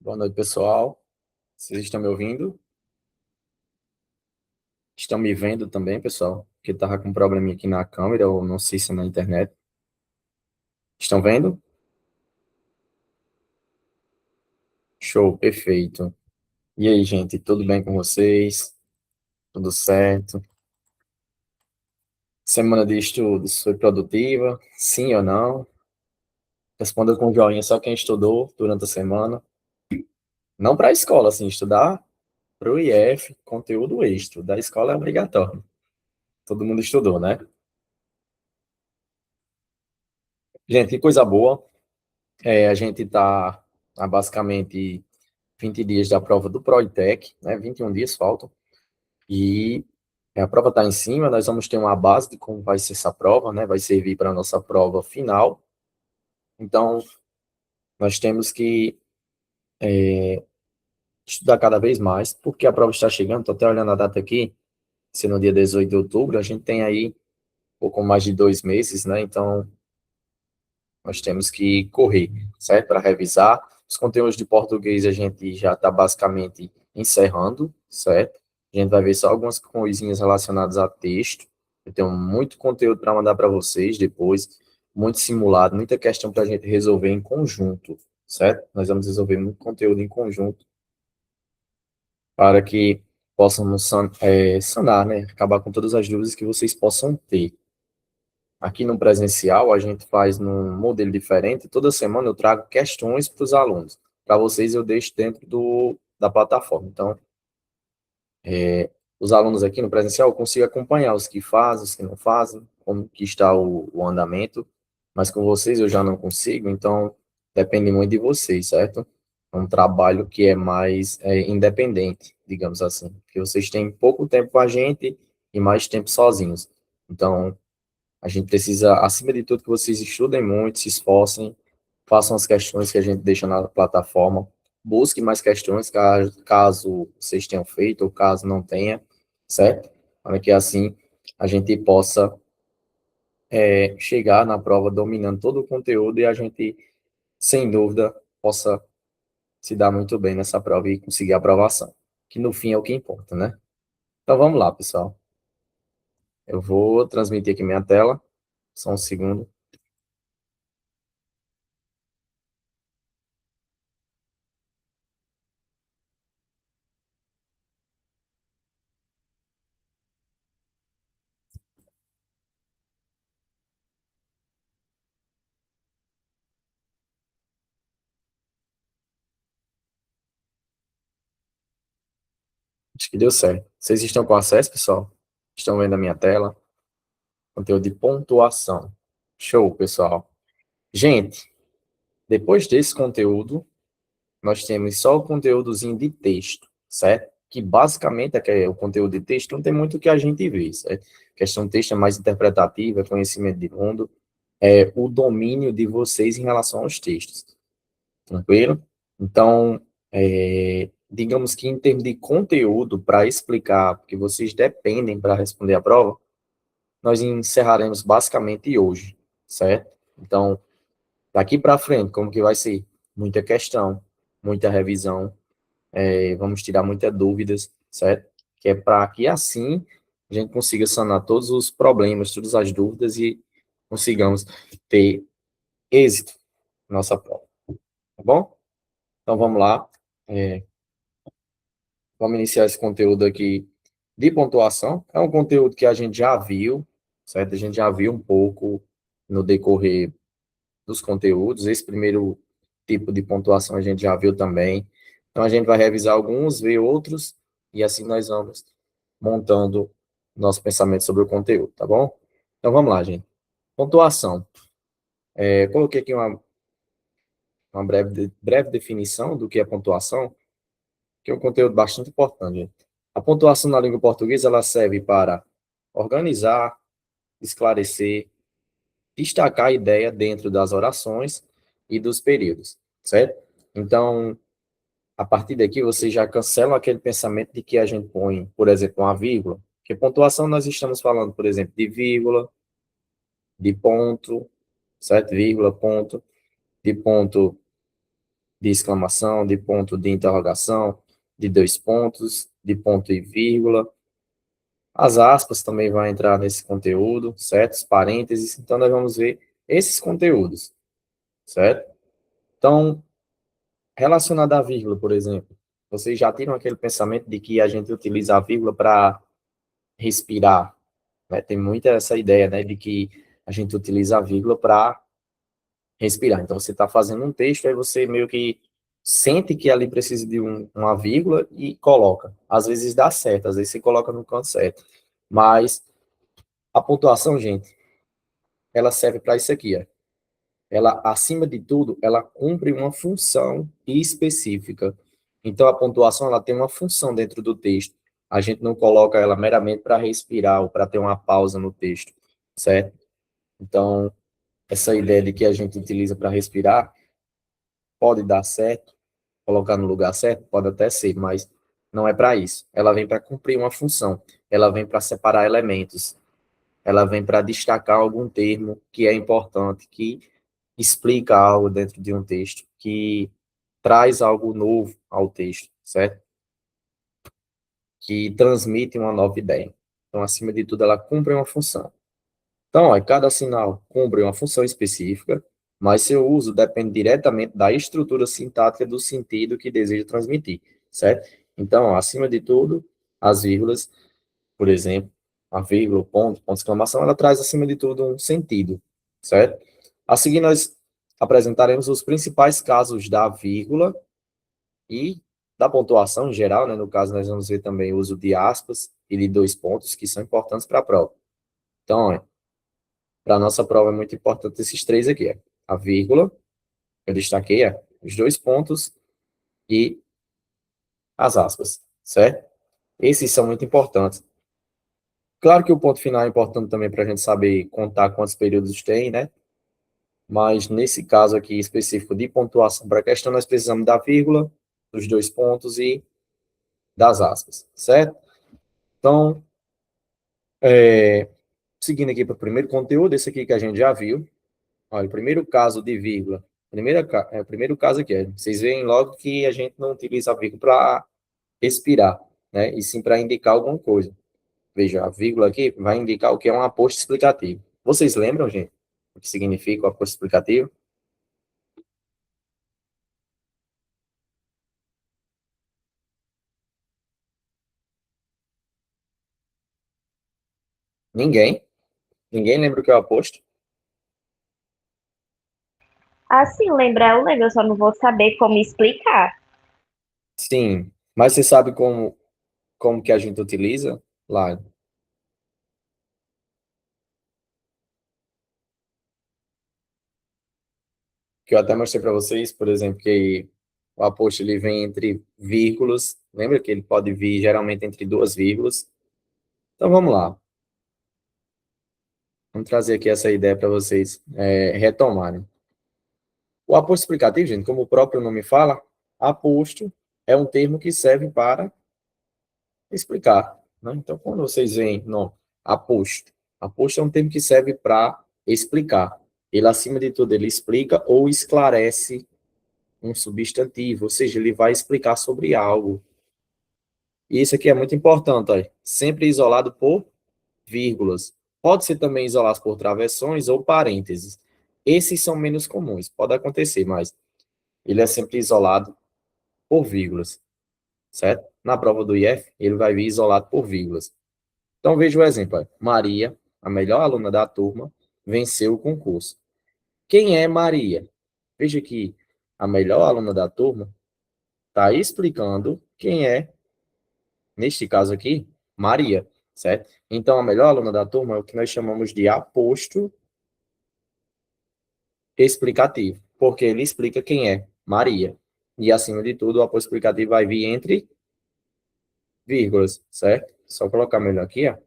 Boa noite, pessoal. Vocês estão me ouvindo? Estão me vendo também, pessoal? Porque tava com um probleminha aqui na câmera, ou não sei se é na internet. Estão vendo? Show, perfeito. E aí, gente, tudo bem com vocês? Tudo certo? Semana de estudos foi produtiva? Sim ou não? Responda com joinha só quem estudou durante a semana. Não para a escola, assim, estudar para o IF, conteúdo extra. Da escola é obrigatório. Todo mundo estudou, né? Gente, que coisa boa. A gente está há basicamente 20 dias da prova do ProITEC, né? 21 dias faltam. E a prova está em cima, nós vamos ter uma base de como vai ser essa prova, né? Vai servir para a nossa prova final. Então, nós temos que estudar cada vez mais, porque a prova está chegando, estou até olhando a data aqui, se no dia 18 de outubro, a gente tem aí pouco mais de 2 meses, né? Então, nós temos que correr, certo? Para revisar. Os conteúdos de português a gente já está basicamente encerrando, certo? A gente vai ver só algumas coisinhas relacionadas a texto. Eu tenho muito conteúdo para mandar para vocês depois, muito simulado, muita questão para a gente resolver em conjunto, certo? Nós vamos resolver muito conteúdo em conjunto para que possamos sanar, né? Acabar com todas as dúvidas que vocês possam ter. Aqui no presencial, a gente faz num modelo diferente. Toda semana eu trago questões para os alunos. Para vocês, eu deixo dentro da plataforma. Então, os alunos aqui no presencial, eu consigo acompanhar os que fazem, os que não fazem, como que está o andamento. Mas com vocês eu já não consigo, então depende muito de vocês, certo? É um trabalho que é mais independente, digamos assim. Porque vocês têm pouco tempo com a gente e mais tempo sozinhos. Então, a gente precisa, acima de tudo, que vocês estudem muito, se esforcem, façam as questões que a gente deixa na plataforma, busquem mais questões, caso vocês tenham feito ou caso não tenha, certo? Para que assim a gente possa chegar na prova dominando todo o conteúdo e a gente, sem dúvida, possa se dar muito bem nessa prova e conseguir a aprovação, que no fim é o que importa, né? Então vamos lá, pessoal. Eu vou transmitir aqui minha tela, só um segundo. Acho que deu certo. Vocês estão com acesso, pessoal? Estão vendo a minha tela? Conteúdo de pontuação. Show, pessoal. Gente, depois desse conteúdo, nós temos só o conteúdozinho de texto, certo? Que basicamente o conteúdo de texto não tem muito o que a gente vê, certo? A questão de texto é mais interpretativa, conhecimento de mundo, é o domínio de vocês em relação aos textos. Tranquilo? Então, digamos que em termos de conteúdo para explicar, porque vocês dependem para responder a prova, nós encerraremos basicamente hoje, certo? Então, daqui para frente, como que vai ser? Muita questão, muita revisão, vamos tirar muitas dúvidas, certo? Que é para que assim a gente consiga sanar todos os problemas, todas as dúvidas e consigamos ter êxito na nossa prova, tá bom? Então vamos lá, é, vamos iniciar esse conteúdo aqui de pontuação. É um conteúdo que a gente já viu, certo? A gente já viu um pouco no decorrer dos conteúdos. Esse primeiro tipo de pontuação a gente já viu também. Então, a gente vai revisar alguns, ver outros, e assim nós vamos montando nosso pensamento sobre o conteúdo, tá bom? Então, vamos lá, gente. Pontuação. Coloquei aqui uma breve definição do que é pontuação, que é um conteúdo bastante importante, gente. A pontuação na língua portuguesa, ela serve para organizar, esclarecer, destacar a ideia dentro das orações e dos períodos, certo? Então, a partir daqui, você já cancela aquele pensamento de que a gente põe, por exemplo, uma vírgula, porque pontuação nós estamos falando, por exemplo, de vírgula, de ponto, certo? Vírgula, ponto, de ponto de exclamação, de ponto de interrogação, de dois pontos, de ponto e vírgula. As aspas também vão entrar nesse conteúdo, certo? Os parênteses. Então, nós vamos ver esses conteúdos, certo? Então, relacionado à vírgula, por exemplo, vocês já tiram aquele pensamento de que a gente utiliza a vírgula para respirar, né? Tem muita essa ideia, né, de que a gente utiliza a vírgula para respirar. Então, você está fazendo um texto, aí você meio que sente que ali precisa de uma vírgula e coloca. Às vezes dá certo, às vezes você coloca no canto certo. Mas a pontuação, gente, ela serve para isso aqui, ó. Ela, acima de tudo, ela cumpre uma função específica. Então, a pontuação, ela tem uma função dentro do texto. A gente não coloca ela meramente para respirar ou para ter uma pausa no texto, certo? Então, essa ideia de que a gente utiliza para respirar pode dar certo, colocar no lugar certo, pode até ser, mas não é para isso. Ela vem para cumprir uma função. Ela vem para separar elementos. Ela vem para destacar algum termo que é importante, que explica algo dentro de um texto, que traz algo novo ao texto, certo? Que transmite uma nova ideia. Então, acima de tudo, ela cumpre uma função. Então, ó, cada sinal cumpre uma função específica, mas seu uso depende diretamente da estrutura sintática do sentido que deseja transmitir, certo? Então, ó, acima de tudo, as vírgulas, por exemplo, a vírgula, o ponto, ponto de exclamação, ela traz, acima de tudo, um sentido, certo? A seguir, nós apresentaremos os principais casos da vírgula e da pontuação em geral, né? No caso, nós vamos ver também o uso de aspas e de dois pontos, que são importantes para a prova. Então, para a nossa prova é muito importante esses três aqui, a vírgula, eu destaquei, os dois pontos e as aspas, certo? Esses são muito importantes. Claro que o ponto final é importante também para a gente saber contar quantos períodos tem, né? Mas nesse caso aqui específico de pontuação para a questão, nós precisamos da vírgula, dos dois pontos e das aspas, certo? Então, seguindo aqui para o primeiro conteúdo, esse aqui que a gente já viu. Olha, o primeiro caso de vírgula, o primeiro caso aqui, vocês veem logo que a gente não utiliza a vírgula para expirar, né? E sim para indicar alguma coisa. Veja, a vírgula aqui vai indicar o que é um aposto explicativo. Vocês lembram, gente, o que significa o aposto explicativo? Ninguém? Ninguém lembra o que é o aposto? Assim, lembrar eu lembro, eu só não vou saber como explicar. Sim, mas você sabe como que a gente utiliza lá? Que eu até mostrei para vocês, por exemplo, que o aposto ele vem entre vírgulas. Lembra que ele pode vir geralmente entre duas vírgulas? Então vamos lá. Vamos trazer aqui essa ideia para vocês retomarem. O aposto explicativo, gente, como o próprio nome fala, aposto é um termo que serve para explicar, né? Então, quando vocês veem no aposto, aposto é um termo que serve para explicar. Ele, acima de tudo, ele explica ou esclarece um substantivo, ou seja, ele vai explicar sobre algo. E isso aqui é muito importante, ó, sempre isolado por vírgulas. Pode ser também isolado por travessões ou parênteses. Esses são menos comuns, pode acontecer, mas ele é sempre isolado por vírgulas, certo? Na prova do IF, ele vai vir isolado por vírgulas. Então, veja o exemplo. Ó. Maria, a melhor aluna da turma, venceu o concurso. Quem é Maria? Veja que a melhor aluna da turma está explicando quem é, neste caso aqui, Maria, certo? Então, a melhor aluna da turma é o que nós chamamos de aposto explicativo, porque ele explica quem é Maria. E, acima de tudo, o aposto explicativo vai vir entre vírgulas, certo? Só colocar melhor aqui, ó.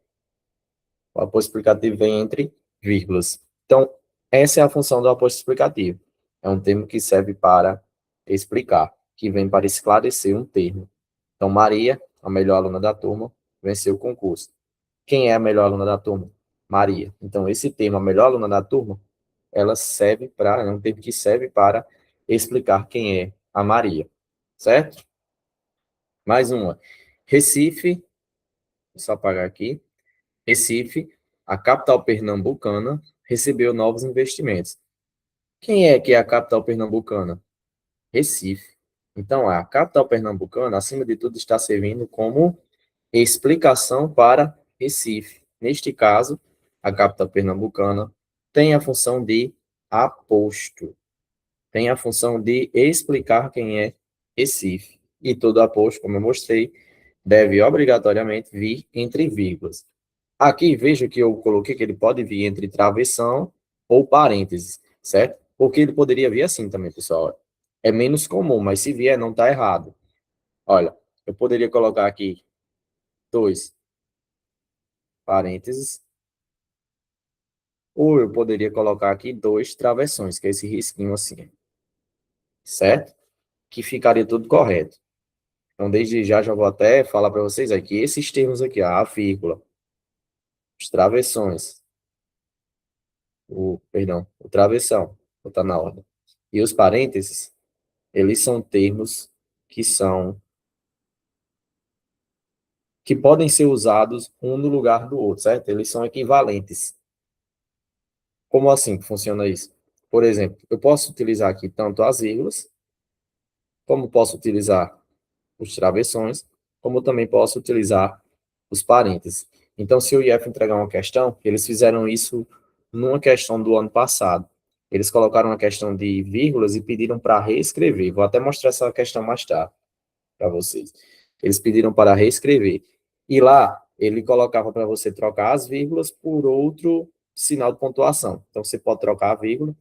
O aposto explicativo vem entre vírgulas. Então, essa é a função do aposto explicativo. É um termo que serve para explicar, que vem para esclarecer um termo. Então, Maria, a melhor aluna da turma, venceu o concurso. Quem é a melhor aluna da turma? Maria. Então, esse termo, a melhor aluna da turma, ela serve para, é um termo que serve para explicar quem é a Maria, certo? Mais uma. Recife, vou só apagar aqui. Recife, a capital pernambucana, recebeu novos investimentos. Quem é que é a capital pernambucana? Recife. Então, a capital pernambucana, acima de tudo, está servindo como explicação para Recife. Neste caso, a capital pernambucana tem a função de aposto, tem a função de explicar quem é Recife. E todo aposto, como eu mostrei, deve obrigatoriamente vir entre vírgulas. Aqui, veja que eu coloquei que ele pode vir entre travessão ou parênteses, certo? Porque ele poderia vir assim também, pessoal. É menos comum, mas se vier, não está errado. Olha, eu poderia colocar aqui dois parênteses, ou eu poderia colocar aqui dois travessões, que é esse risquinho assim, certo? Que ficaria tudo correto. Então, desde já vou até falar para vocês aqui, esses termos aqui, a vírgula, os travessões, o travessão, vou botar na ordem, e os parênteses, eles são termos que são que podem ser usados um no lugar do outro, certo? Eles são equivalentes. Como assim funciona isso? Por exemplo, eu posso utilizar aqui tanto as vírgulas, como posso utilizar os travessões, como também posso utilizar os parênteses. Então, se o IF entregar uma questão, eles fizeram isso numa questão do ano passado. Eles colocaram uma questão de vírgulas e pediram para reescrever. Vou até mostrar essa questão mais tarde para vocês. Eles pediram para reescrever. E lá, ele colocava para você trocar as vírgulas por outro sinal de pontuação. Então, você pode trocar a vírgula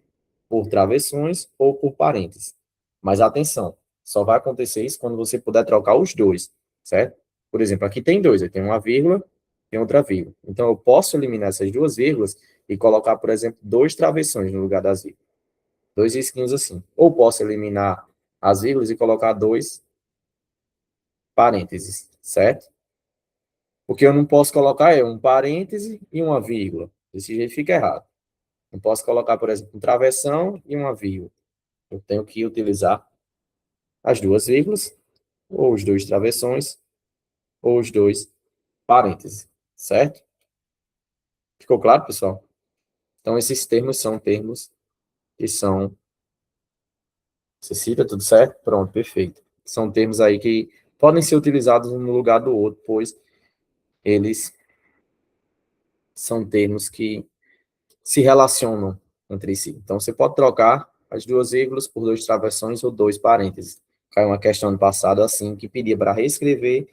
por travessões ou por parênteses. Mas atenção, só vai acontecer isso quando você puder trocar os dois, certo? Por exemplo, aqui tem dois, eu tenho uma vírgula e outra vírgula. Então, eu posso eliminar essas duas vírgulas e colocar, por exemplo, dois travessões no lugar das vírgulas. Dois risquinhos assim. Ou posso eliminar as vírgulas e colocar dois parênteses, certo? O que eu não posso colocar é um parêntese e uma vírgula. Desse jeito fica errado. Não posso colocar, por exemplo, um travessão e uma vírgula. Eu tenho que utilizar as duas vírgulas, ou os dois travessões, ou os dois parênteses, certo? Ficou claro, pessoal? Então, esses termos são termos que são... Você cita tudo certo? Pronto, perfeito. São termos aí que podem ser utilizados um no lugar do outro, pois eles são termos que se relacionam entre si. Então, você pode trocar as duas vírgulas por dois travessões ou dois parênteses. Caiu uma questão no passado assim, que pedia para reescrever,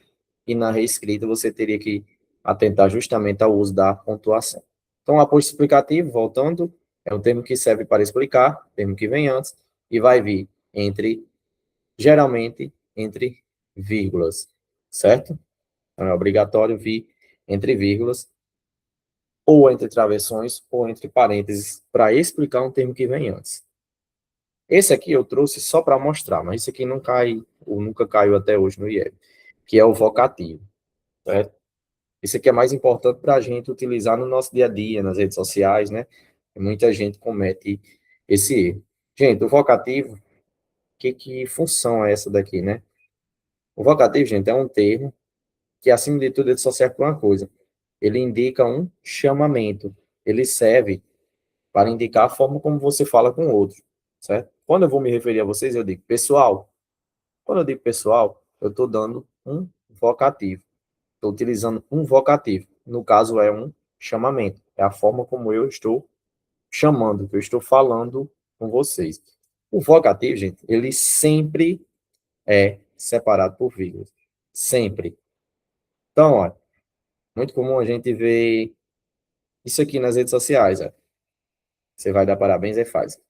e na reescrita você teria que atentar justamente ao uso da pontuação. Então, aposto explicativo, voltando, é um termo que serve para explicar, termo que vem antes, e vai vir geralmente, entre vírgulas, certo? Então, é obrigatório vir entre vírgulas, ou entre travessões, ou entre parênteses, para explicar um termo que vem antes. Esse aqui eu trouxe só para mostrar, mas esse aqui não cai, ou nunca caiu até hoje no IEB, que é o vocativo, certo? Esse aqui é mais importante para a gente utilizar no nosso dia a dia, nas redes sociais, né? Muita gente comete esse erro. Gente, o vocativo, que função é essa daqui, né? O vocativo, gente, é um termo que, acima de tudo, ele só serve para uma coisa. Ele indica um chamamento. Ele serve para indicar a forma como você fala com o outro, certo? Quando eu vou me referir a vocês, eu digo pessoal. Quando eu digo pessoal, eu estou dando um vocativo. Estou utilizando um vocativo. No caso, é um chamamento. É a forma como eu estou chamando, que eu estou falando com vocês. O vocativo, gente, ele sempre é separado por vírgulas. Sempre. Então, olha, muito comum a gente ver isso aqui nas redes sociais. Ó. Você vai dar parabéns e faz.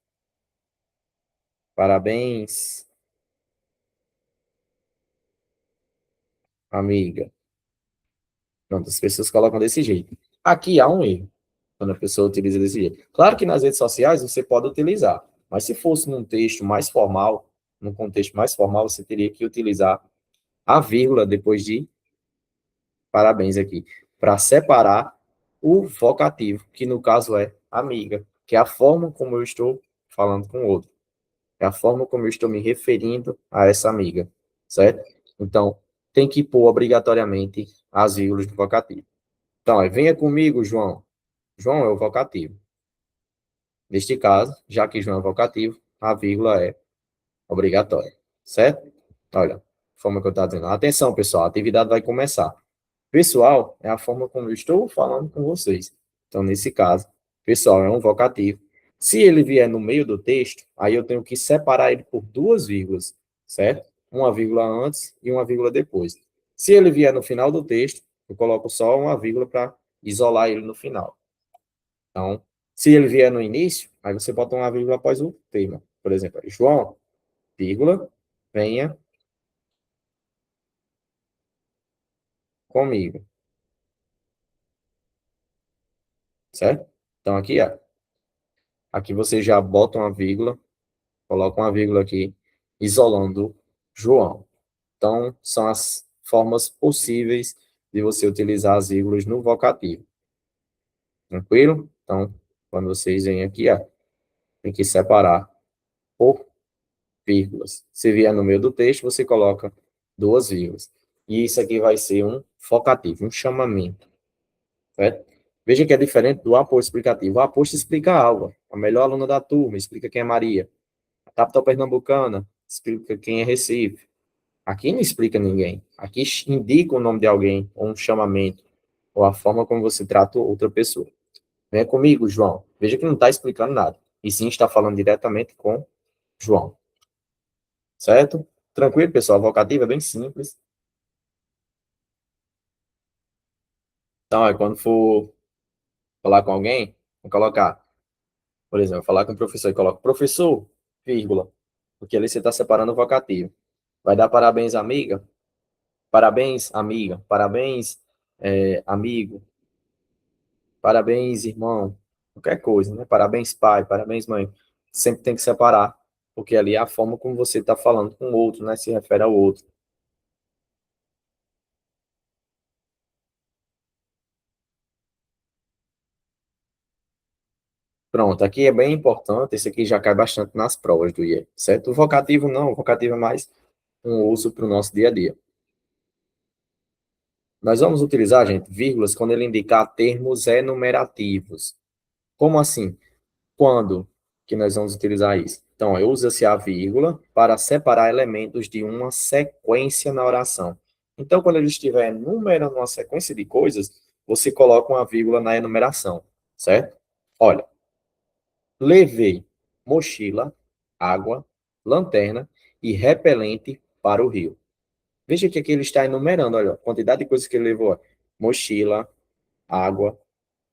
Parabéns, amiga. Pronto, as pessoas colocam desse jeito. Aqui há um erro, quando a pessoa utiliza desse jeito. Claro que nas redes sociais você pode utilizar, mas se fosse num texto mais formal, num contexto mais formal, você teria que utilizar a vírgula depois de parabéns aqui, para separar o vocativo, que no caso é amiga, que é a forma como eu estou falando com o outro. é a forma como eu estou me referindo a essa amiga, certo? Então, tem que pôr obrigatoriamente as vírgulas no vocativo. Então, venha comigo, João. João é o vocativo. Neste caso, já que João é vocativo, a vírgula é obrigatória, certo? Olha, a forma que eu estou dizendo. Atenção, pessoal, a atividade vai começar. Pessoal é a forma como eu estou falando com vocês. Então, nesse caso, pessoal é um vocativo. Se ele vier no meio do texto, aí eu tenho que separar ele por duas vírgulas, certo? Uma vírgula antes e uma vírgula depois. Se ele vier no final do texto, eu coloco só uma vírgula para isolar ele no final. Então, se ele vier no início, aí você bota uma vírgula após o tema. Por exemplo, João, vírgula, venha comigo, certo? Então, aqui você já bota uma vírgula, coloca uma vírgula aqui, isolando João. Então, são as formas possíveis de você utilizar as vírgulas no vocativo. Tranquilo? Então, quando vocês vêm aqui, tem que separar por vírgulas. Se vier no meio do texto, você coloca duas vírgulas. E isso aqui vai ser um vocativo, um chamamento. Certo? Veja que é diferente do aposto explicativo. O aposto explica algo. A melhor aluna da turma explica quem é Maria. A capital pernambucana explica quem é Recife. Aqui não explica ninguém. Aqui indica o nome de alguém, ou um chamamento, ou a forma como você trata outra pessoa. Venha comigo, João. Veja que não está explicando nada. E sim está falando diretamente com João. Certo? Tranquilo, pessoal? A vocativa é bem simples. Então, quando for falar com alguém, vou colocar, por exemplo, falar com o professor e coloco professor, vírgula, porque ali você está separando o vocativo. Vai dar parabéns, amiga? Parabéns, amiga. Parabéns, amigo. Parabéns, irmão. Qualquer coisa, né? Parabéns, pai. Parabéns, mãe. Sempre tem que separar, porque ali é a forma como você está falando com o outro, né? Se refere ao outro. Pronto, aqui é bem importante, esse aqui já cai bastante nas provas do IE, certo? O vocativo não, o vocativo é mais um uso para o nosso dia a dia. Nós vamos utilizar, gente, vírgulas quando ele indicar termos enumerativos. Como assim? Quando que nós vamos utilizar isso? Então, usa-se a vírgula para separar elementos de uma sequência na oração. Então, quando ele estiver enumerando uma sequência de coisas, você coloca uma vírgula na enumeração, certo? Olha, levei mochila, água, lanterna e repelente para o rio. Veja que aqui ele está enumerando, olha, a quantidade de coisas que ele levou. Mochila, água,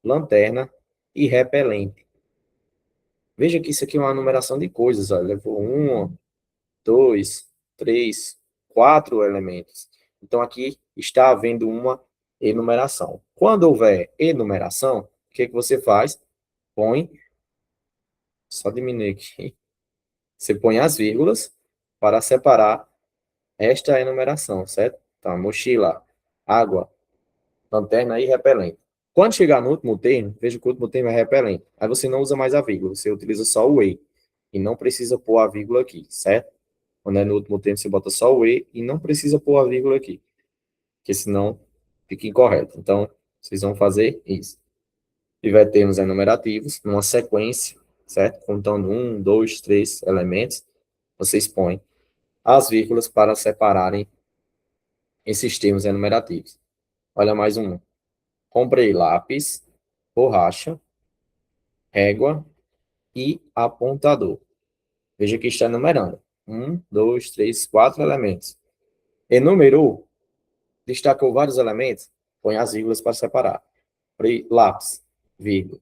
lanterna e repelente. Veja que isso aqui é uma numeração de coisas, olha. Levou um, dois, três, quatro elementos. Então, aqui está havendo uma enumeração. Quando houver enumeração, o que, que você faz? Põe, só diminuir aqui, você põe as vírgulas para separar esta enumeração, certo? Então, mochila, água, lanterna e repelente. Quando chegar no último termo, veja que o último termo é repelente. Aí você não usa mais a vírgula, você utiliza só o e. E não precisa pôr a vírgula aqui, certo? Quando é no último termo, você bota só o e não precisa pôr a vírgula aqui, porque senão fica incorreto. Então, vocês vão fazer isso. Se tiver termos enumerativos, numa sequência, certo? Contando um, dois, três elementos, vocês põem as vírgulas para separarem esses termos enumerativos. Olha mais um. Comprei lápis, borracha, régua e apontador. Veja que está enumerando. Um, dois, três, quatro elementos. Enumerou, destacou vários elementos, põe as vírgulas para separar. Lápis, vírgula.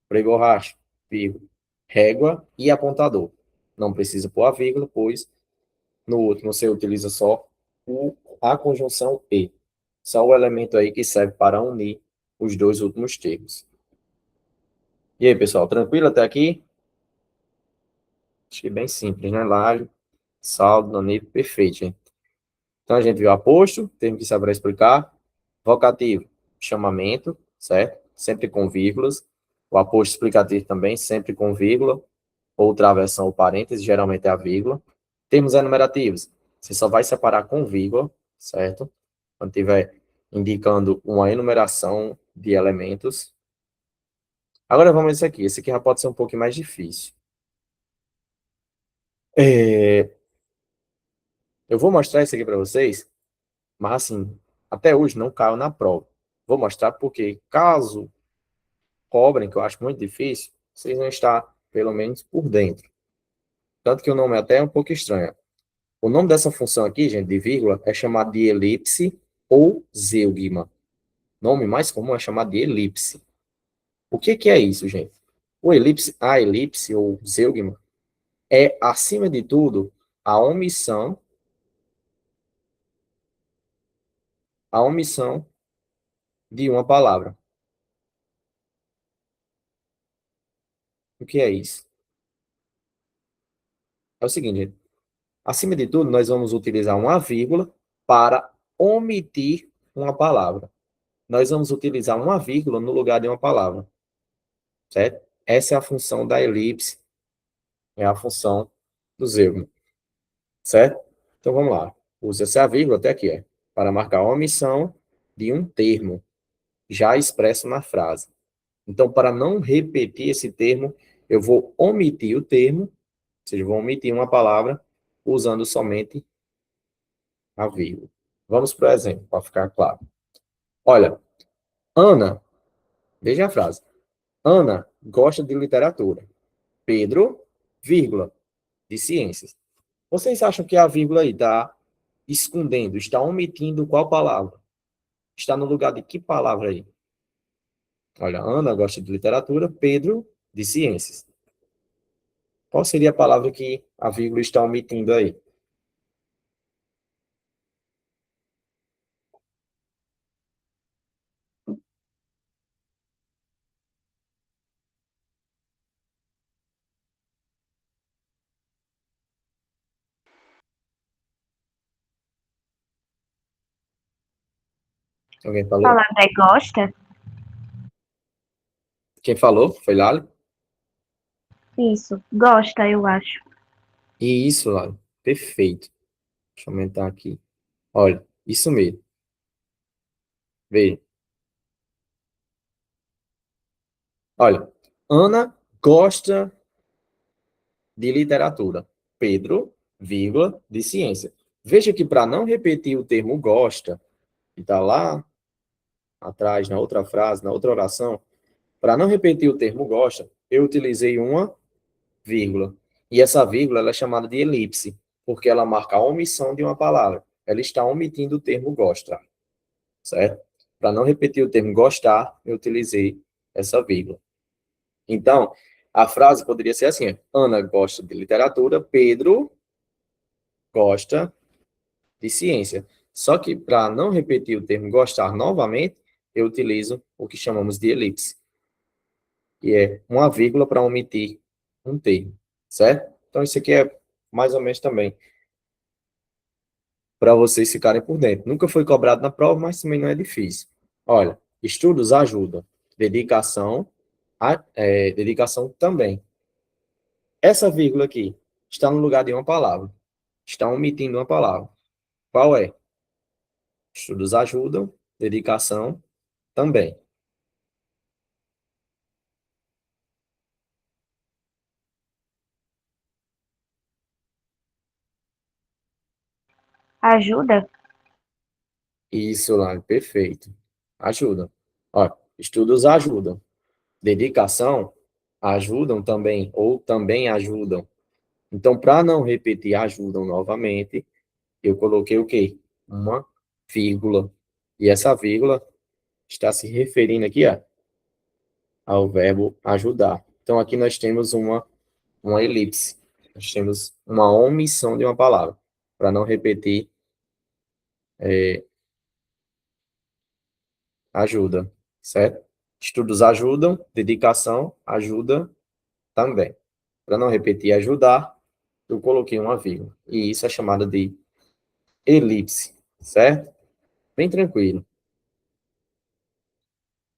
Borracha, vírgula. Régua e apontador. Não precisa pôr a vírgula, pois no último você utiliza só a conjunção e. Só o elemento aí que serve para unir os dois últimos termos. E aí, pessoal, tranquilo até aqui? Acho que bem simples, né? Laje, saldo, nanivo, perfeito, gente. Então, a gente viu aposto, termo que saberá explicar. Vocativo, chamamento, certo? Sempre com vírgulas. O aposto explicativo também, sempre com vírgula. outra versão, o parêntese, geralmente é a vírgula. Termos enumerativos, você só vai separar com vírgula, certo? Quando estiver indicando uma enumeração de elementos. Agora vamos esse aqui. Esse aqui já pode ser um pouquinho mais difícil. Eu vou mostrar isso aqui para vocês, mas assim, até hoje não caiu na prova. Vou mostrar porque, caso cobrem, que eu acho muito difícil, vocês vão estar, pelo menos, por dentro. Tanto que o nome até é um pouco estranho. O nome dessa função aqui, gente, de vírgula, é chamado de elipse ou zeugma. O nome mais comum é chamado de elipse. O que que é isso, gente? A elipse ou zeugma é, acima de tudo, a omissão, a omissão de uma palavra. O que é isso? É o seguinte, gente. Acima de tudo, nós vamos utilizar uma vírgula para omitir uma palavra. Nós vamos utilizar uma vírgula no lugar de uma palavra, certo? Essa é a função da elipse, é a função do zeugma, certo? Então vamos lá. Usa-se a vírgula até aqui, para marcar a omissão de um termo já expresso na frase. Então, para não repetir esse termo, eu vou omitir o termo, ou seja, vou omitir uma palavra usando somente a vírgula. Vamos para o exemplo, para ficar claro. Olha, Ana, veja a frase. Ana gosta de literatura. Pedro, vírgula, de ciências. Vocês acham que a vírgula aí está escondendo, está omitindo qual palavra? Está no lugar de que palavra aí? Olha, Ana gosta de literatura, Pedro, de ciências. Qual seria a palavra que a vírgula está omitindo aí? Alguém A falou? palavra é gosta? Quem falou? Foi Lali? Isso, gosta, eu acho. E isso, Lali. Perfeito. Deixa eu aumentar aqui. Olha, isso mesmo. Veja. Olha, Ana gosta de literatura. Pedro, vírgula, de ciência. Veja que para não repetir o termo gosta, que está lá atrás, na outra frase, na outra oração, para não repetir o termo gosta, eu utilizei uma vírgula. E essa vírgula ela é chamada de elipse, porque ela marca a omissão de uma palavra. Ela está omitindo o termo gosta, certo? Para não repetir o termo gostar, eu utilizei essa vírgula. Então, a frase poderia ser assim: Ana gosta de literatura, Pedro gosta de ciência. Só que, para não repetir o termo gostar novamente, eu utilizo o que chamamos de elipse, que é uma vírgula para omitir um termo, certo? Então, isso aqui é mais ou menos também para vocês ficarem por dentro. Nunca foi cobrado na prova, mas também não é difícil. Olha, estudos ajudam. Dedicação também. Essa vírgula aqui está no lugar de uma palavra. Está omitindo uma palavra. Qual é? Estudos ajudam, dedicação também. Ajuda? Isso lá, perfeito. Ajuda. Ó, estudos ajudam. Dedicação ajudam também, ou também ajudam. Então, para não repetir ajudam novamente, eu coloquei o quê? Uma vírgula. E essa vírgula está se referindo aqui, ó, ao verbo ajudar. Então, aqui nós temos uma elipse. Nós temos uma omissão de uma palavra, para não repetir ajuda, certo? Estudos ajudam, dedicação ajuda também. Para não repetir ajudar, eu coloquei uma vírgula. E isso é chamado de elipse, certo? Bem tranquilo.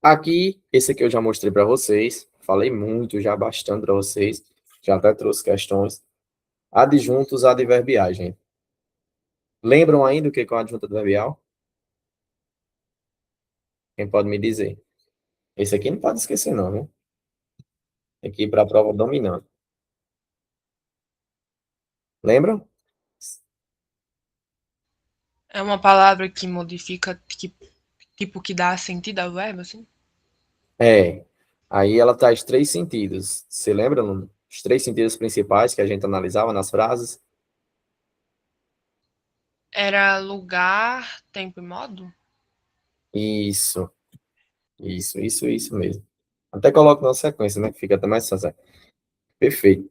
Aqui, esse aqui eu já mostrei para vocês. Falei muito, já bastante para vocês. Já até trouxe questões. Adjuntos adverbiais, gente. Lembram ainda o que é um adjunto adverbial? Quem pode me dizer? Esse aqui não pode esquecer, não, viu? Tem que ir para a prova dominante. Lembram? É uma palavra que modifica, que, tipo, que dá sentido ao verbo, assim? É. Aí ela traz três sentidos. Você lembra os três sentidos principais que a gente analisava nas frases? Era lugar, tempo e modo? Isso, isso mesmo. Até coloco na sequência, né? Que fica até mais fácil. Perfeito.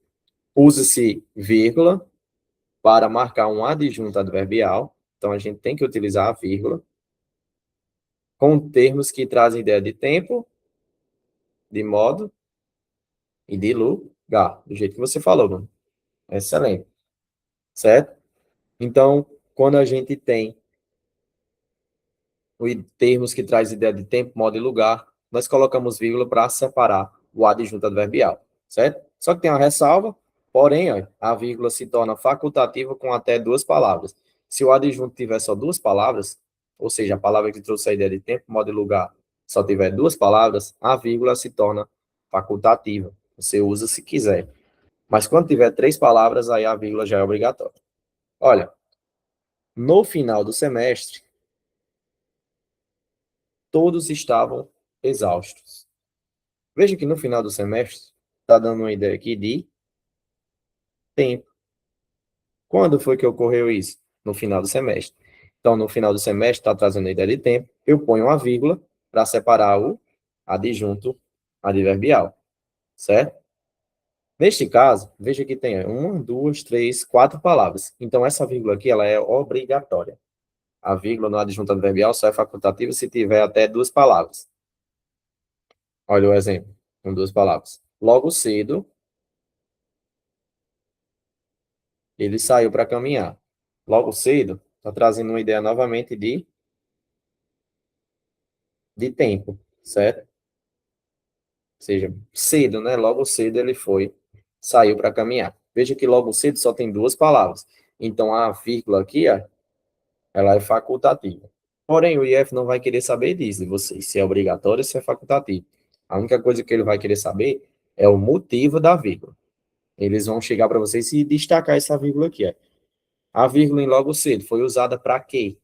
Usa-se vírgula para marcar um adjunto adverbial. Então, a gente tem que utilizar a vírgula com termos que trazem ideia de tempo, de modo e de lugar, do jeito que você falou, mano. Excelente, certo? Então, quando a gente tem termos que traz ideia de tempo, modo e lugar, nós colocamos vírgula para separar o adjunto adverbial, certo? Só que tem uma ressalva, porém, ó, a vírgula se torna facultativa com até duas palavras. Se o adjunto tiver só duas palavras, ou seja, a palavra que trouxe a ideia de tempo, modo e lugar, só tiver duas palavras, a vírgula se torna facultativa. Você usa se quiser. Mas quando tiver três palavras, aí a vírgula já é obrigatória. Olha, no final do semestre, todos estavam exaustos. Veja que no final do semestre, está dando uma ideia aqui de tempo. Quando foi que ocorreu isso? No final do semestre. Então, no final do semestre, está trazendo a ideia de tempo, eu ponho uma vírgula para separar o adjunto adverbial, certo? Neste caso, veja que tem uma, duas, três, quatro palavras. Então, essa vírgula aqui, ela é obrigatória. A vírgula no adjunto adverbial só é facultativa se tiver até duas palavras. Olha o exemplo, com duas palavras. Logo cedo, ele saiu para caminhar. Logo cedo, está trazendo uma ideia novamente de tempo, certo? Ou seja, cedo, né? Logo cedo ele saiu para caminhar. Veja que logo cedo só tem duas palavras. Então, a vírgula aqui, ó, ela é facultativa. Porém, o IF não vai querer saber disso de vocês, se é obrigatório ou se é facultativo. A única coisa que ele vai querer saber é o motivo da vírgula. Eles vão chegar para vocês e destacar essa vírgula aqui, ó. A vírgula em logo cedo foi usada para quê?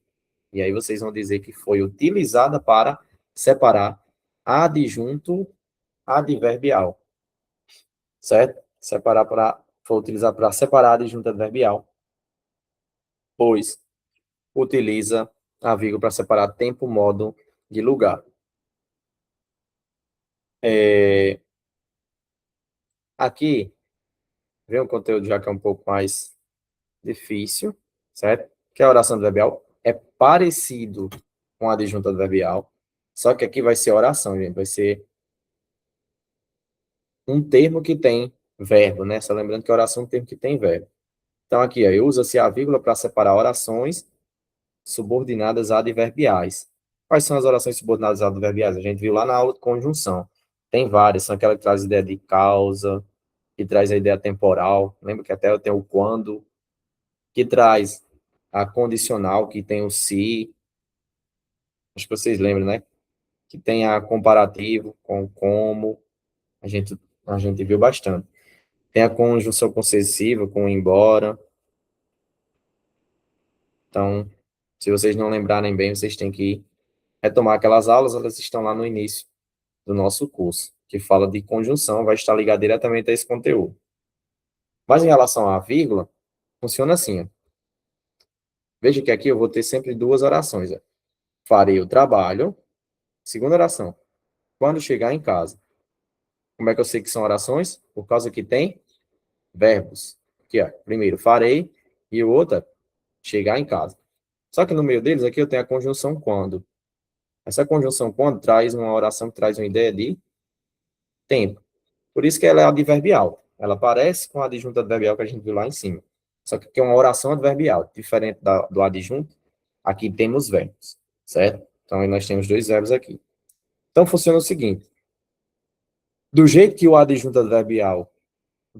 E aí vocês vão dizer que foi utilizada para separar adjunto adverbial, certo? Foi utilizada para separar adjunto adverbial, pois utiliza a vírgula para separar tempo, modo de lugar. Aqui vem um conteúdo já que é um pouco mais difícil, certo? Que é a oração adverbial. É parecido com a adjunto adverbial, só que aqui vai ser oração, gente. Vai ser um termo que tem verbo, né? Só lembrando que oração é um termo que tem verbo. Então, aqui, ó, usa-se a vírgula para separar orações subordinadas adverbiais. Quais são as orações subordinadas adverbiais? A gente viu lá na aula de conjunção. Tem várias, são aquelas que trazem ideia de causa, que traz a ideia temporal. Lembra que até tem o quando, que traz a condicional, que tem o se. Acho que vocês lembram, né? Que tem a comparativo com como. A gente, a gente viu bastante. Tem a conjunção possessiva com embora. Então, se vocês não lembrarem bem, vocês têm que retomar aquelas aulas, elas estão lá no início do nosso curso, que fala de conjunção, vai estar ligado diretamente a esse conteúdo. Mas em relação à vírgula, funciona assim. Ó. Veja que aqui eu vou ter sempre duas orações. Ó. Farei o trabalho. Segunda oração. Quando chegar em casa. Como é que eu sei que são orações? Por causa que tem verbos. Aqui, ó. Primeiro, farei. E o outro, chegar em casa. Só que no meio deles, aqui eu tenho a conjunção quando. Essa conjunção quando traz uma oração que traz uma ideia de tempo. Por isso que ela é adverbial. Ela parece com a adjunto adverbial que a gente viu lá em cima. Só que aqui é uma oração adverbial. Diferente do adjunto, aqui temos verbos, certo? Então, aí nós temos dois verbos aqui. Então, funciona o seguinte. Do jeito que o adjunto adverbial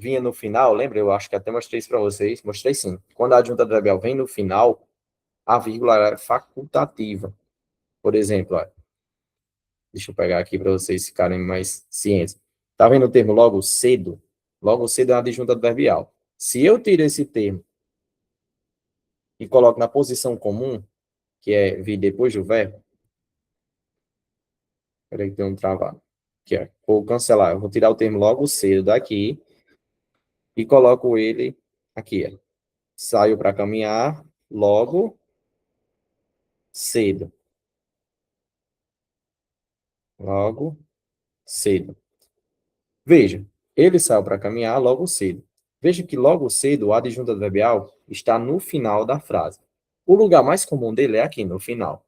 vinha no final, lembra? Eu acho que até mostrei isso para vocês. Mostrei sim. Quando a adjunta adverbial vem no final, a vírgula é facultativa. Por exemplo, ó, deixa eu pegar aqui para vocês ficarem mais cientes. Tá vendo o termo logo cedo? Logo cedo é uma adjunta adverbial. Se eu tiro esse termo e coloco na posição comum, que é vir depois do verbo, peraí que tem um travado. Aqui, ó. Vou cancelar. Eu vou tirar o termo logo cedo daqui e coloco ele aqui, ó. Saio para caminhar logo cedo. Logo cedo. Veja, ele saiu para caminhar logo cedo. Veja que logo cedo o adjunto adverbial está no final da frase. O lugar mais comum dele é aqui, no final.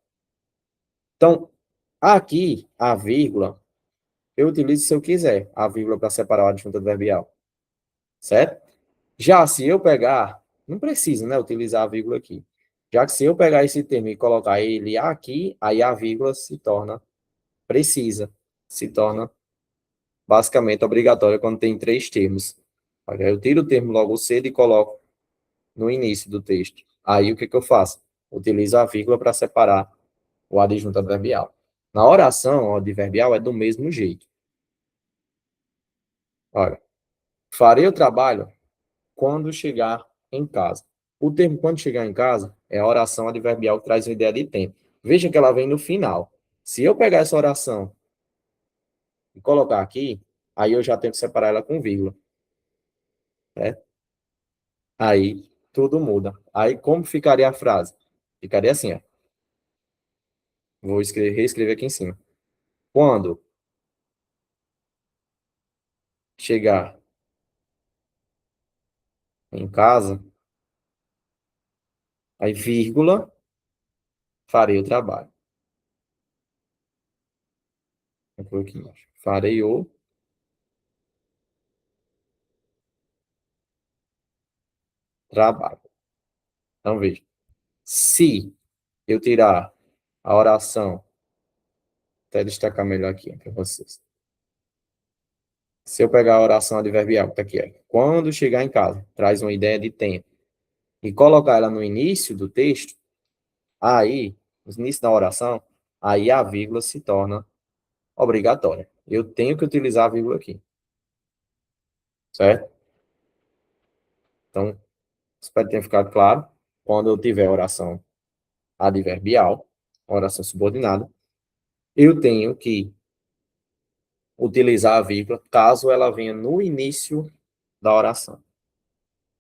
Então, aqui, a vírgula, eu utilizo se eu quiser a vírgula para separar o adjunto adverbial. Certo? Já se eu pegar, não precisa, né, utilizar a vírgula aqui. Já que se eu pegar esse termo e colocar ele aqui, aí a vírgula se torna precisa, se torna basicamente obrigatória quando tem três termos. Aí eu tiro o termo logo cedo e coloco no início do texto. Aí o que eu faço? Utilizo a vírgula para separar o adjunto adverbial. Na oração, o adverbial é do mesmo jeito. Olha, farei o trabalho quando chegar em casa. O termo quando chegar em casa é a oração adverbial que traz uma ideia de tempo. Veja que ela vem no final. Se eu pegar essa oração e colocar aqui, aí eu já tenho que separar ela com vírgula. Né? Aí tudo muda. Aí como ficaria a frase? Ficaria assim, ó. Vou reescrever aqui em cima. Quando chegar em casa, aí vírgula, farei o trabalho. Aqui embaixo. Farei o trabalho. Então veja. Se eu tirar a oração, até destacar melhor aqui para vocês. Se eu pegar a oração adverbial, que está aqui, quando chegar em casa, traz uma ideia de tempo, e colocar ela no início do texto, aí, no início da oração, aí a vírgula se torna obrigatória. Eu tenho que utilizar a vírgula aqui. Certo? Então, espero que tenha ficado claro. Quando eu tiver oração adverbial, oração subordinada, eu tenho que utilizar a vírgula caso ela venha no início da oração.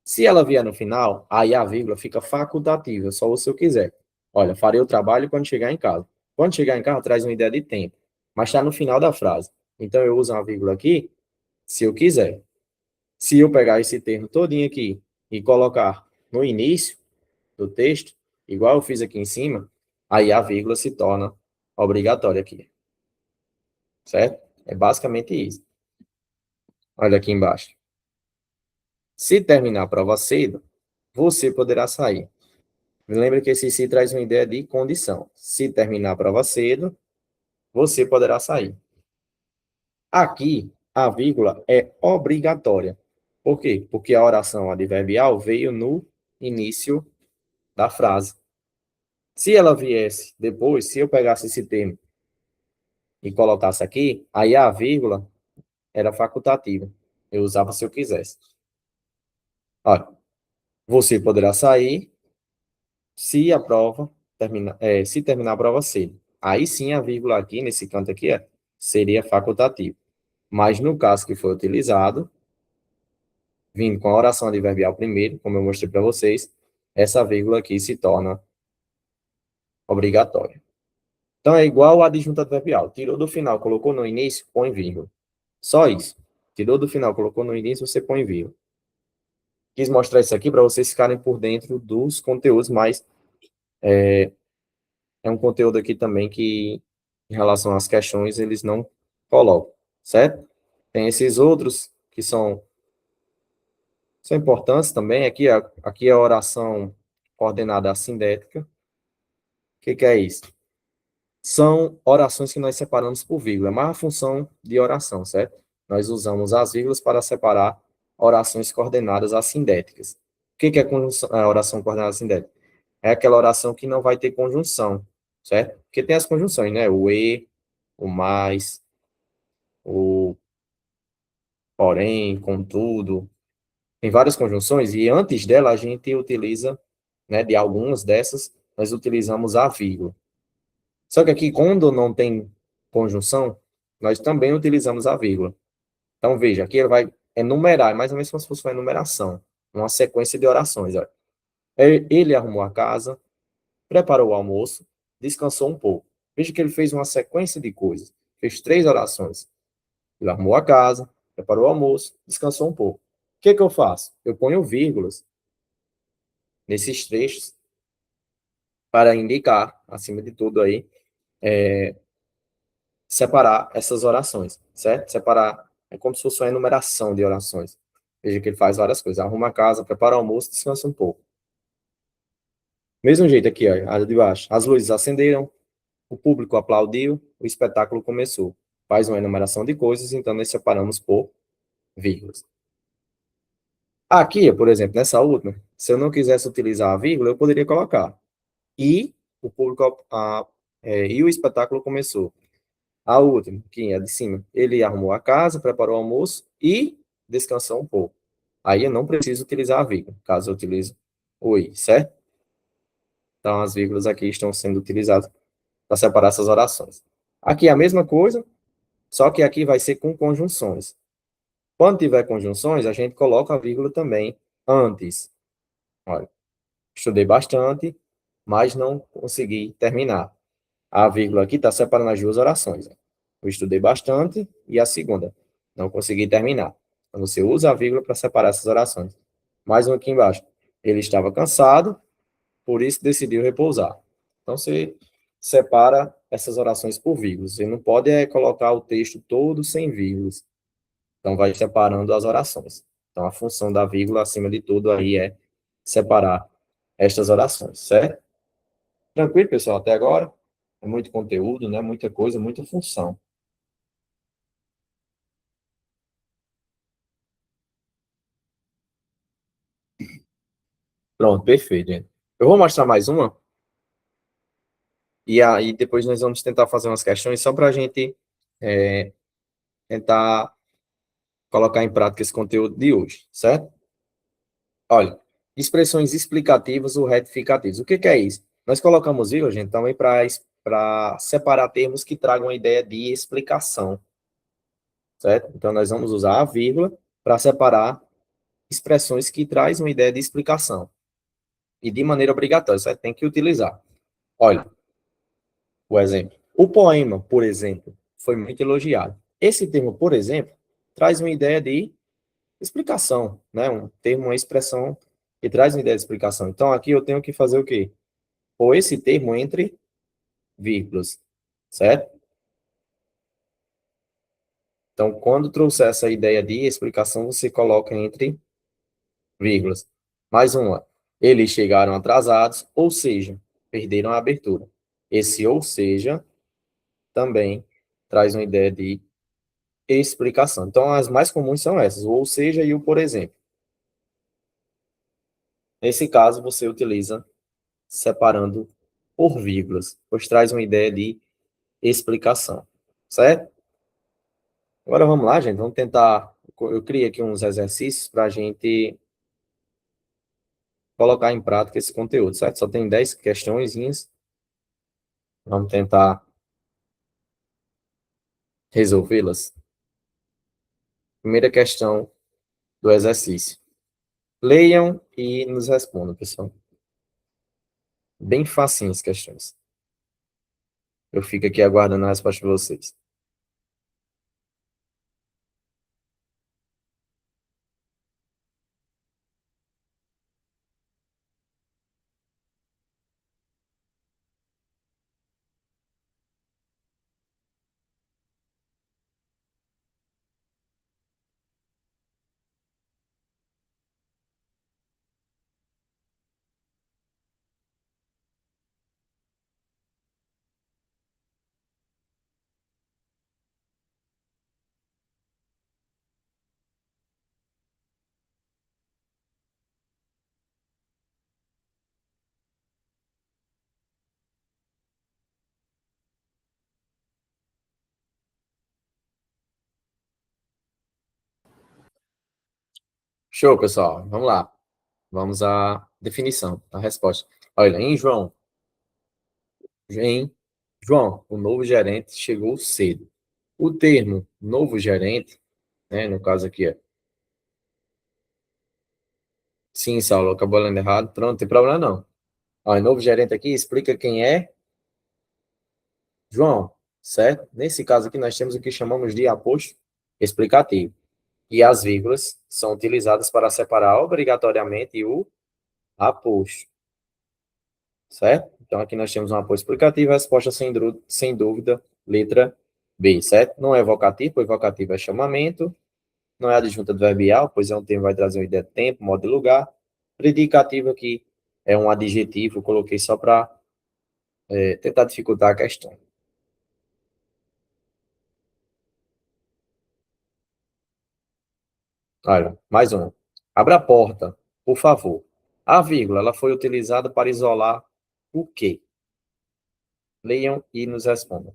Se ela vier no final, aí a vírgula fica facultativa, só se eu quiser. Olha, farei o trabalho quando chegar em casa. Quando chegar em casa, traz uma ideia de tempo, mas está no final da frase. Então, eu uso uma vírgula aqui, se eu quiser. Se eu pegar esse termo todinho aqui e colocar no início do texto, igual eu fiz aqui em cima, aí a vírgula se torna obrigatória aqui. Certo? É basicamente isso. Olha aqui embaixo. Se terminar a prova cedo, você poderá sair. Lembra que esse se traz uma ideia de condição. Se terminar a prova cedo, você poderá sair. Aqui, a vírgula é obrigatória. Por quê? Porque a oração adverbial veio no início da frase. Se ela viesse depois, se eu pegasse esse termo e colocasse aqui, aí a vírgula era facultativa. Eu usava se eu quisesse. Olha, você poderá sair se a prova se terminar a prova cedo. Aí sim a vírgula aqui, nesse canto aqui, seria facultativo. Mas no caso que foi utilizado, vindo com a oração adverbial primeiro, como eu mostrei para vocês, essa vírgula aqui se torna obrigatória. Então é igual o adjunto adverbial. Tirou do final, colocou no início, põe vírgula. Só isso. Tirou do final, colocou no início, você põe vírgula. Quis mostrar isso aqui para vocês ficarem por dentro dos conteúdos, mas é um conteúdo aqui também que, em relação às questões, eles não colocam, certo? Tem esses outros que são importantes também. Aqui é a oração coordenada assindética. O que é isso? São orações que nós separamos por vírgula, mas a função de oração, certo? Nós usamos as vírgulas para separar orações coordenadas assindéticas. O que é a oração coordenada assindética? É aquela oração que não vai ter conjunção, certo? Porque tem as conjunções, né? O e, o mais, o porém, contudo. Tem várias conjunções e antes dela a gente utiliza, né, de algumas dessas, nós utilizamos a vírgula. Só que aqui, quando não tem conjunção, nós também utilizamos a vírgula. Então, veja, aqui ele vai enumerar, é mais ou menos como se fosse uma enumeração, uma sequência de orações. Olha. Ele arrumou a casa, preparou o almoço, descansou um pouco. Veja que ele fez uma sequência de coisas. Fez 3 orações. Ele arrumou a casa, preparou o almoço, descansou um pouco. O que eu faço? Eu ponho vírgulas nesses trechos para indicar, acima de tudo aí, separar essas orações, certo? Separar, é como se fosse uma enumeração de orações. Veja que ele faz várias coisas. Arruma a casa, prepara o almoço, descansa um pouco. Mesmo jeito aqui, ó, a de baixo. As luzes acenderam, o público aplaudiu, o espetáculo começou. Faz uma enumeração de coisas, então nós separamos por vírgulas. Aqui, por exemplo, nessa última, se eu não quisesse utilizar a vírgula, eu poderia colocar. E o público e o espetáculo começou. A última, que é de cima, ele arrumou a casa, preparou o almoço e descansou um pouco. Aí eu não preciso utilizar a vírgula, caso eu utilize o i, certo? Então as vírgulas aqui estão sendo utilizadas para separar essas orações. Aqui é a mesma coisa, só que aqui vai ser com conjunções. Quando tiver conjunções, a gente coloca a vírgula também antes. Olha, estudei bastante, mas não consegui terminar. A vírgula aqui está separando as duas orações. Eu estudei bastante e a segunda. Não consegui terminar. Então, você usa a vírgula para separar essas orações. Mais um aqui embaixo. Ele estava cansado, por isso decidiu repousar. Então, você separa essas orações por vírgulas. Você não pode colocar o texto todo sem vírgulas. Então, vai separando as orações. Então, a função da vírgula, acima de tudo, aí é separar estas orações, certo? Tranquilo, pessoal, até agora? É muito conteúdo, né? Muita coisa, muita função. Pronto, perfeito, gente. Eu vou mostrar mais uma, e aí depois nós vamos tentar fazer umas questões só para a gente tentar colocar em prática esse conteúdo de hoje, certo? Olha, expressões explicativas ou retificativas. O que é isso? Nós colocamos vírgula, gente, também para separar termos que tragam a ideia de explicação, certo? Então, nós vamos usar a vírgula para separar expressões que trazem uma ideia de explicação. E de maneira obrigatória, certo? Tem que utilizar. Olha, o exemplo. O poema, por exemplo, foi muito elogiado. Esse termo, por exemplo, traz uma ideia de explicação, né? Um termo, uma expressão que traz uma ideia de explicação. Então, aqui eu tenho que fazer o quê? Pôr esse termo entre vírgulas, certo? Então, quando trouxer essa ideia de explicação, você coloca entre vírgulas. Mais uma. Eles chegaram atrasados, ou seja, perderam a abertura. Esse ou seja também traz uma ideia de explicação. Então, as mais comuns são essas, o ou seja e o por exemplo. Nesse caso, você utiliza separando por vírgulas, pois traz uma ideia de explicação, certo? Agora vamos lá, gente, vamos tentar. Eu criei aqui uns exercícios para a gente colocar em prática esse conteúdo, certo? Só tem 10 questõezinhas. Vamos tentar resolvê-las. Primeira questão do exercício. Leiam e nos respondam, pessoal. Bem facinho as questões. Eu fico aqui aguardando a resposta de vocês. Show, pessoal. Vamos lá. Vamos à definição, à resposta. Olha, João, o novo gerente chegou cedo. O termo novo gerente, né, no caso aqui é. Sim, Saulo, acabou lendo errado. Pronto, não tem problema não. Olha, novo gerente aqui explica quem é João, certo? Nesse caso aqui, nós temos o que chamamos de aposto explicativo. E as vírgulas são utilizadas para separar obrigatoriamente o aposto, certo? Então, aqui nós temos um aposto explicativo, resposta sem dúvida, letra B, certo? Não é vocativo, pois vocativo é chamamento. Não é adjunta adverbial, pois é um termo que vai trazer uma ideia de tempo, modo e lugar. Predicativo aqui é um adjetivo, eu coloquei só para tentar dificultar a questão. Olha, mais um. Abra a porta, por favor. A vírgula, ela foi utilizada para isolar o quê? Leiam e nos respondam.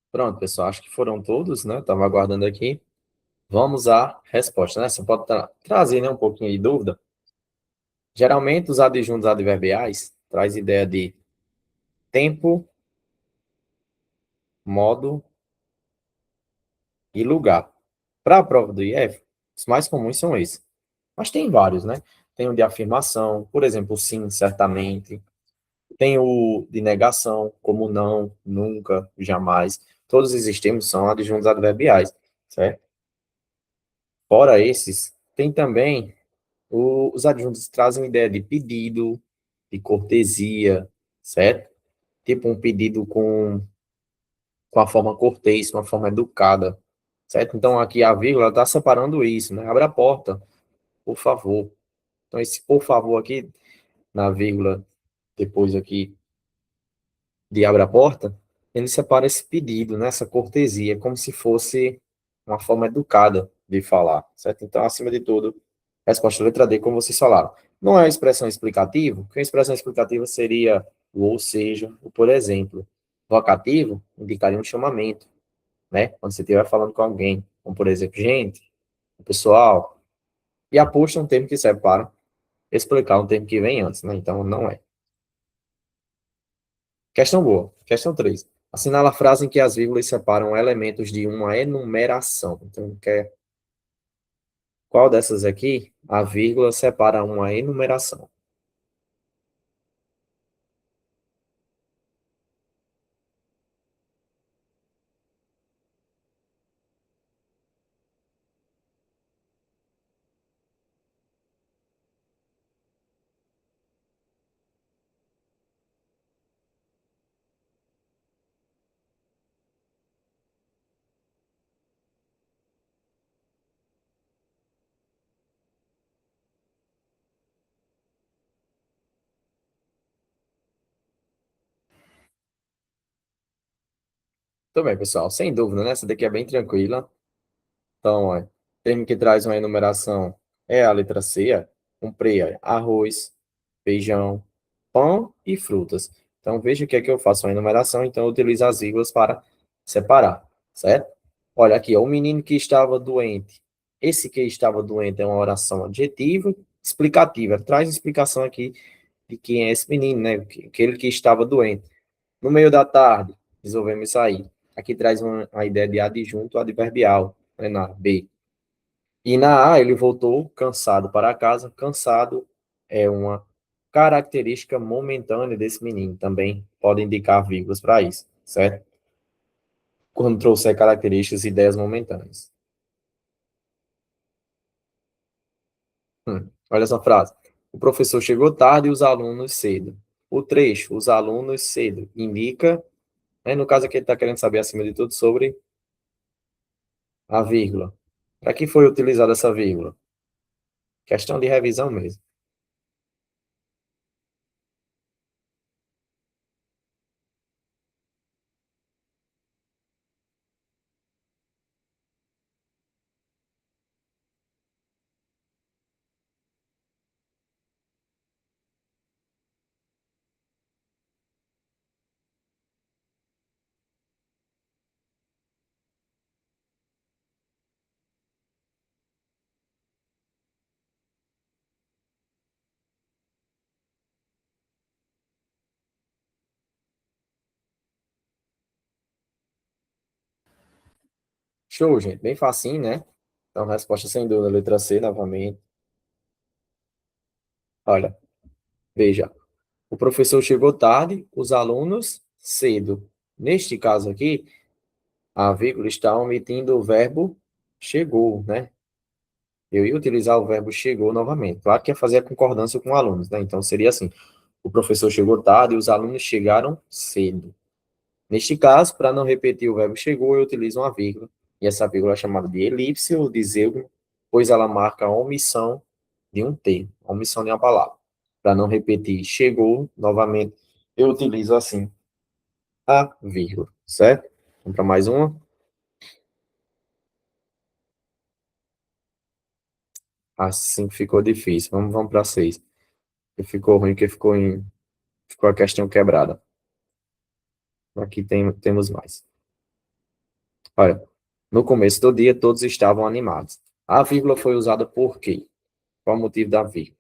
Pronto, pessoal, acho que foram todos, né? Estava aguardando aqui. Vamos à resposta, né? Você pode trazer, né, um pouquinho de dúvida. Geralmente, os adjuntos adverbiais traz ideia de tempo, modo e lugar. Para a prova do IF, os mais comuns são esses. Mas tem vários, né? Tem o de afirmação, por exemplo, sim, certamente. Tem o de negação, como não, nunca, jamais. Todos esses termos são adjuntos adverbiais, certo? Fora esses, tem também os adjuntos que trazem ideia de pedido, de cortesia, certo? Tipo um pedido com a forma cortês, uma forma educada, certo? Então, aqui a vírgula está separando isso, né? Abre a porta, por favor. Então, esse por favor aqui, na vírgula, depois aqui de abre a porta, ele separa esse pedido, né? Essa cortesia, como se fosse uma forma educada de falar, certo? Então, acima de tudo, resposta letra D, como vocês falaram. Não é uma expressão explicativa, porque a expressão explicativa seria o ou seja, o por exemplo. Vocativo indicaria um chamamento, né? Quando você estiver falando com alguém, como por exemplo, gente, pessoal. E aposto é um termo que serve para explicar um termo que vem antes, né? Então, não é. Questão boa. Questão 3. Assinala a frase em que as vírgulas separam elementos de uma enumeração. Então, qual dessas aqui a vírgula separa uma enumeração? Tudo bem, pessoal. Sem dúvida, né? Essa daqui é bem tranquila. Então, ó, termo que traz uma enumeração é a letra C, ó. Comprei ó, arroz, feijão, pão e frutas. Então, veja o que é que eu faço uma enumeração, então eu utilizo as vírgulas para separar, certo? Olha aqui, ó, o menino que estava doente. Esse que estava doente é uma oração adjetiva, explicativa. Traz explicação aqui de quem é esse menino, né? Aquele que estava doente. No meio da tarde, resolvemos sair. Aqui traz a ideia de adjunto adverbial, né, na B. E na A, ele voltou cansado para casa. Cansado é uma característica momentânea desse menino. Também pode indicar vírgulas para isso, certo? Quando trouxer características e ideias momentâneas. Olha essa frase. O professor chegou tarde e os alunos cedo. O trecho, os alunos cedo, indica, né, no caso aqui ele está querendo saber, acima de tudo, sobre a vírgula. Para que foi utilizada essa vírgula? Questão de revisão mesmo. Show, gente. Bem facinho, né? Então, resposta sem dúvida, letra C, novamente. Olha, veja. O professor chegou tarde, os alunos cedo. Neste caso aqui, a vírgula está omitindo o verbo chegou, né? Eu ia utilizar o verbo chegou novamente. Claro que ia fazer a concordância com alunos, né? Então, seria assim. O professor chegou tarde e os alunos chegaram cedo. Neste caso, para não repetir o verbo chegou, eu utilizo uma vírgula. E essa vírgula é chamada de elipse ou de zêgula, pois ela marca a omissão de um termo, a omissão de uma palavra. Para não repetir chegou, novamente, eu utilizo assim a vírgula, certo? Vamos para mais uma. Assim ficou difícil. Vamos para 6. Ficou ruim, que ficou a questão quebrada. Aqui temos mais. Olha, no começo do dia, todos estavam animados. A vírgula foi usada por quê? Qual o motivo da vírgula?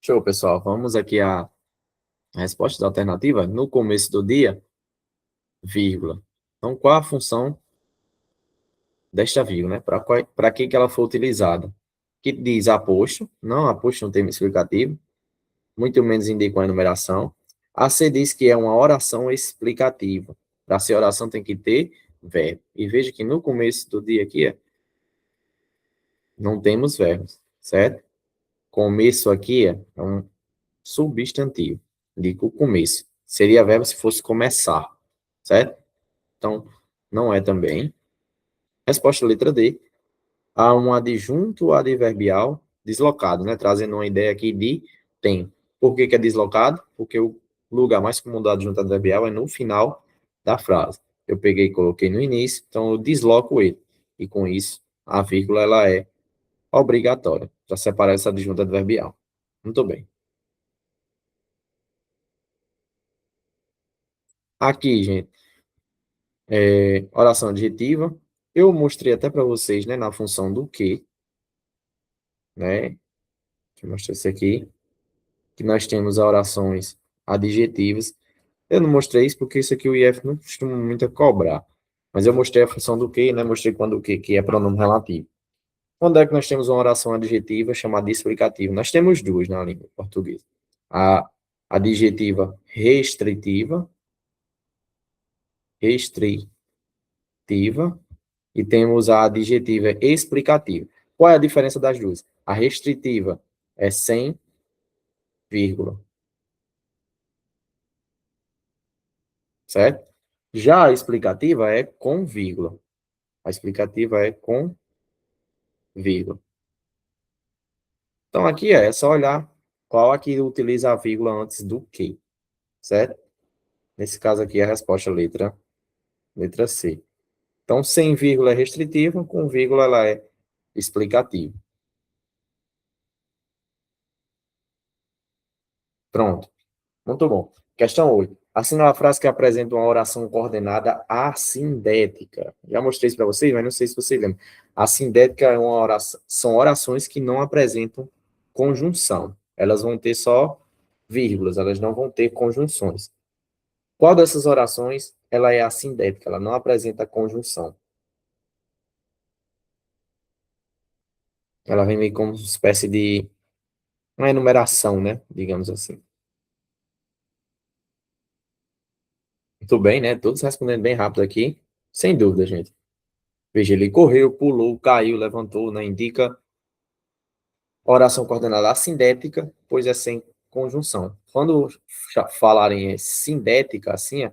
Show, pessoal. Vamos aqui a resposta da alternativa. No começo do dia, vírgula. Então, qual a função desta vírgula, né? Para que ela foi utilizada? Que diz aposto, não aposto no termo explicativo, muito menos indica a enumeração. A C diz que é uma oração explicativa. Para ser oração tem que ter verbo. E veja que no começo do dia aqui, não temos verbos, certo? Começo aqui é um substantivo. Indica o começo. Seria verbo se fosse começar, certo? Então, não é também. Resposta letra D. Há um adjunto adverbial deslocado, né? Trazendo uma ideia aqui de tem. Por que que é deslocado? Porque o lugar mais comum do adjunto adverbial é no final da frase. Eu peguei e coloquei no início, então eu desloco ele. E com isso, a vírgula ela é obrigatória para separar essa adjunto adverbial. Muito bem. Aqui, gente, oração adjetiva. Eu mostrei até para vocês, né, na função do que, né? Deixa eu mostrar isso aqui. Que nós temos orações adjetivas. Eu não mostrei isso porque isso aqui o IF não costuma muito cobrar. Mas eu mostrei a função do que, né? Mostrei quando o que é pronome relativo. Quando é que nós temos uma oração adjetiva chamada explicativa? Nós temos duas na língua portuguesa. A adjetiva restritiva, e temos a adjetiva explicativa. Qual é a diferença das duas? A restritiva é sem vírgula, certo? Já a explicativa é com vírgula. A explicativa é com vírgula. Então, aqui é só olhar qual aqui utiliza a vírgula antes do que, certo? Nesse caso aqui, a resposta é letra C. Então, sem vírgula é restritiva, com vírgula ela é explicativa. Pronto. Muito bom. Questão 8. Assina a frase que apresenta uma oração coordenada assindética. Já mostrei isso para vocês, mas não sei se vocês lembram. Assindética é uma oração, são orações que não apresentam conjunção. Elas vão ter só vírgulas, elas não vão ter conjunções. Qual dessas orações ela é assindética? Ela não apresenta conjunção. Ela vem meio como uma espécie de uma enumeração, né? Digamos assim. Muito bem, né? Todos respondendo bem rápido aqui. Sem dúvida, gente. Veja, ele correu, pulou, caiu, levantou, né? Indica oração coordenada assindética, pois é sem conjunção. Quando falarem sindética, assim,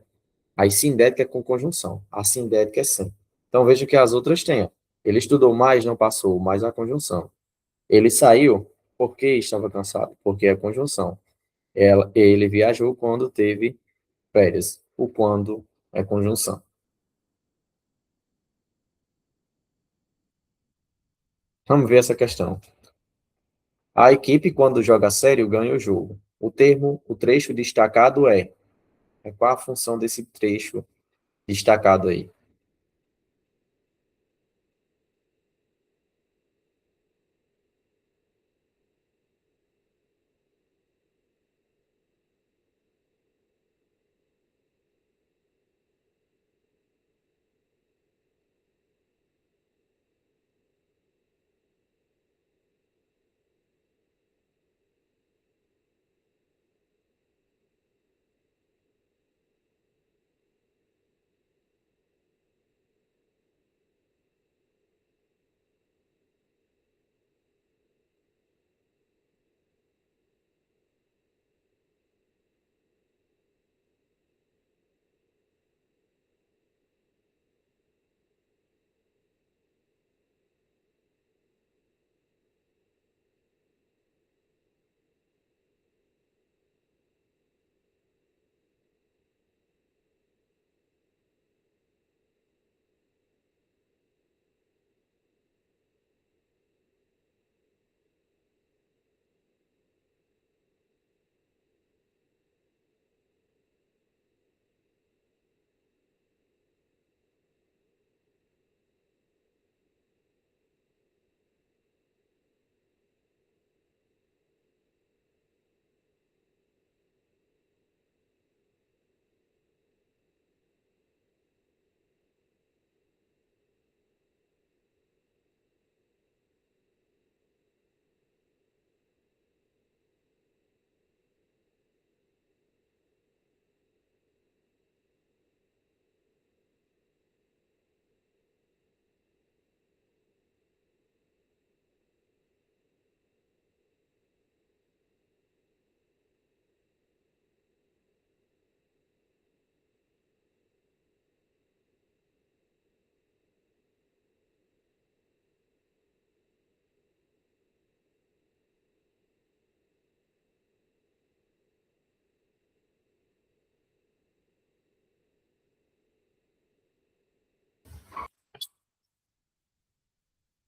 aí sindética é com conjunção. Assindética é sem. Então veja que as outras têm. Ó. Ele estudou mais, não passou, mais a conjunção. Ele saiu porque estava cansado, porque é a conjunção. Ele viajou quando teve férias. O quando é conjunção. Vamos ver essa questão. A equipe, quando joga sério, ganha o jogo. O trecho destacado é qual a função desse trecho destacado aí?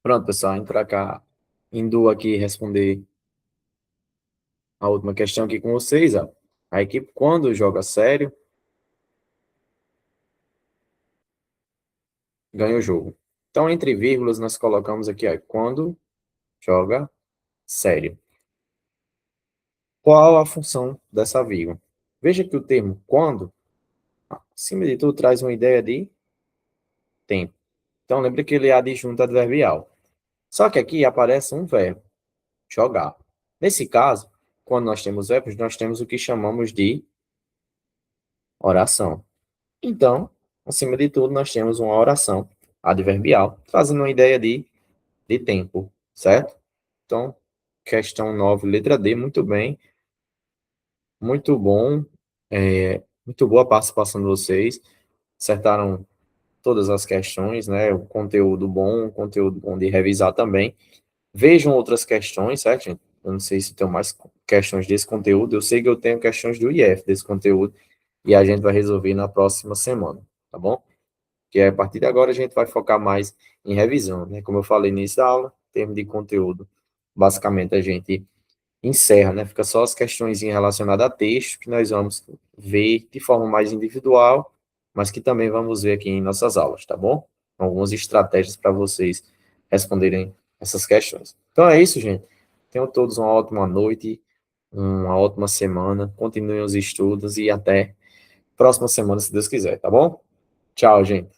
Pronto, pessoal, indo para cá, indo aqui responder a última questão aqui com vocês, ó. A equipe, quando joga sério, ganha o jogo. Então, entre vírgulas, nós colocamos aqui, ó, quando joga sério. Qual a função dessa vírgula? Veja que o termo quando, acima de tudo, traz uma ideia de tempo. Então, lembra que ele é adjunto adverbial. Só que aqui aparece um verbo, jogar. Nesse caso, quando nós temos verbos, nós temos o que chamamos de oração. Então, acima de tudo, nós temos uma oração adverbial, trazendo uma ideia de tempo, certo? Então, questão 9, letra D, muito bem. Muito bom. Muito boa a participação de vocês. Acertaram todas as questões, né? O conteúdo bom de revisar também. Vejam outras questões, certo, gente? Eu não sei se tem mais questões desse conteúdo. Eu sei que eu tenho questões do IF desse conteúdo e a gente vai resolver na próxima semana, tá bom? Que a partir de agora a gente vai focar mais em revisão, né? Como eu falei no início da aula, em termos de conteúdo, basicamente a gente encerra, né? Fica só as questões relacionadas a texto que nós vamos ver de forma mais individual, mas que também vamos ver aqui em nossas aulas, tá bom? Algumas estratégias para vocês responderem essas questões. Então é isso, gente. Tenham todos uma ótima noite, uma ótima semana, continuem os estudos e até próxima semana, se Deus quiser, tá bom? Tchau, gente.